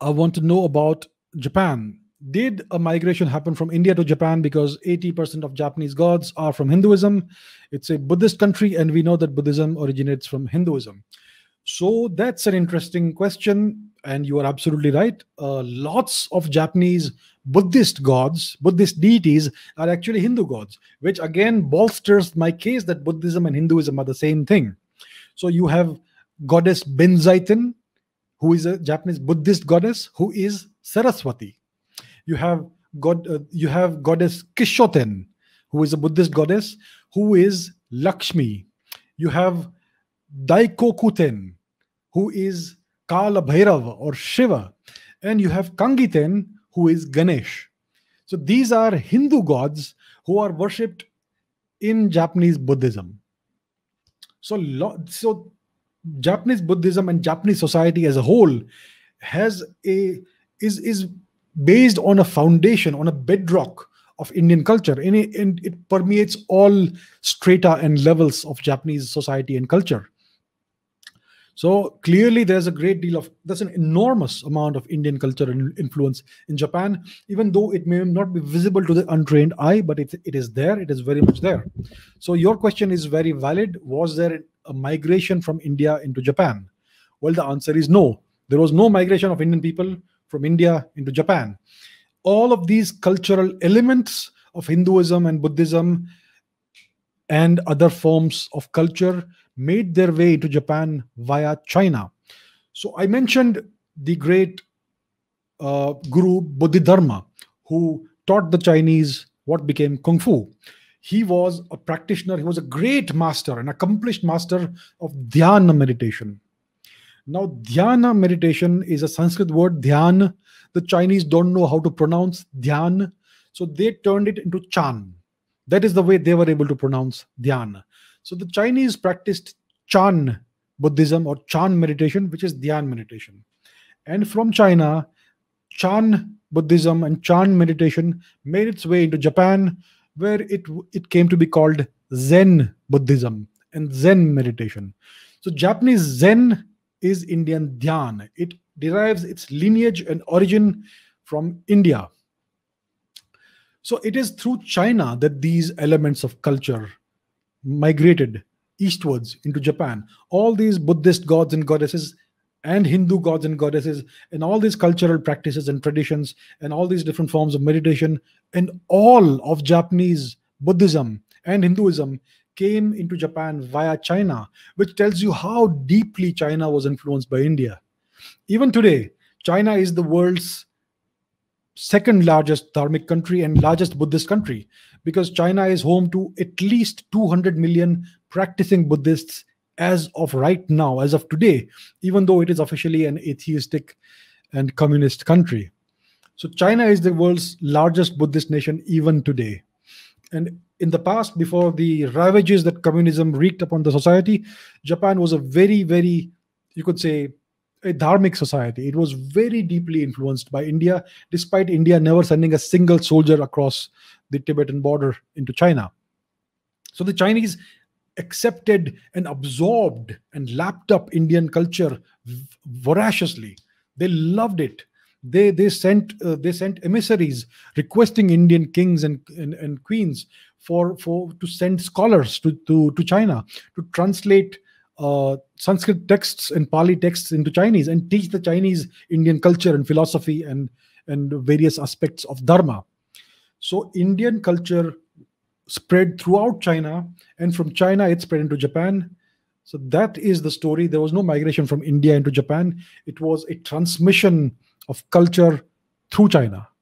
I want to know about Japan. Did a migration happen from India to Japan? Because 80% of Japanese gods are from Hinduism. It's a Buddhist country, and we know that Buddhism originates from Hinduism. So that's an interesting question, and you are absolutely right. Lots of Japanese Buddhist gods, Buddhist deities, are actually Hindu gods, which again bolsters my case that Buddhism and Hinduism are the same thing. So you have goddess Benzaiten, who is a Japanese Buddhist goddess, who is Saraswati. You have you have goddess Kishoten, who is a Buddhist goddess, who is Lakshmi. You have Daikokuten, who is Kala Bhairava or Shiva, and you have Kangiten, who is Ganesh. So these are Hindu gods who are worshipped in Japanese Buddhism. So Japanese Buddhism and Japanese society as a whole has is based on a foundation, on a bedrock of Indian culture, and it permeates all strata and levels of Japanese society and culture. So clearly, there's an enormous amount of Indian culture and influence in Japan, even though it may not be visible to the untrained eye, but it is there. It is very much there. So your question is very valid. Was there a migration from India into Japan? Well, the answer is no. There was no migration of Indian people from India into Japan. All of these cultural elements of Hinduism and Buddhism and other forms of culture made their way to Japan via China. So I mentioned the great guru Bodhidharma, who taught the Chinese what became Kung Fu. He was a practitioner, he was a great master, an accomplished master of dhyana meditation. Now, dhyana meditation is a Sanskrit word, dhyan. The Chinese don't know how to pronounce dhyan, so they turned it into Chan. That is the way they were able to pronounce dhyan. So the Chinese practiced Chan Buddhism or Chan meditation, which is dhyan meditation. And from China, Chan Buddhism and Chan meditation made its way into Japan, where it came to be called Zen Buddhism and Zen meditation. So Japanese Zen is Indian dhyan. It derives its lineage and origin from India. So it is through China that these elements of culture migrated eastwards into Japan. All these Buddhist gods and goddesses and Hindu gods and goddesses and all these cultural practices and traditions and all these different forms of meditation and all of Japanese Buddhism and Hinduism came into Japan via China, which tells you how deeply China was influenced by India. Even today, China is the world's second largest dharmic country and largest Buddhist country, because China is home to at least 200 million practicing Buddhists as of right now, as of today, even though it is officially an atheistic and communist country. So China is the world's largest Buddhist nation even today. And in the past, before the ravages that communism wreaked upon the society, Japan was a very, very, you could say, a dharmic society. It was very deeply influenced by India, despite India never sending a single soldier across the Tibetan border into China. So the Chinese accepted and absorbed and lapped up Indian culture voraciously. They loved it. They sent emissaries requesting Indian kings and queens to send scholars to China to translate Sanskrit texts and Pali texts into Chinese and teach the Chinese Indian culture and philosophy and various aspects of Dharma. So Indian culture spread throughout China, and from China it spread into Japan. So that is the story. There was no migration from India into Japan. It was a transmission of culture through China.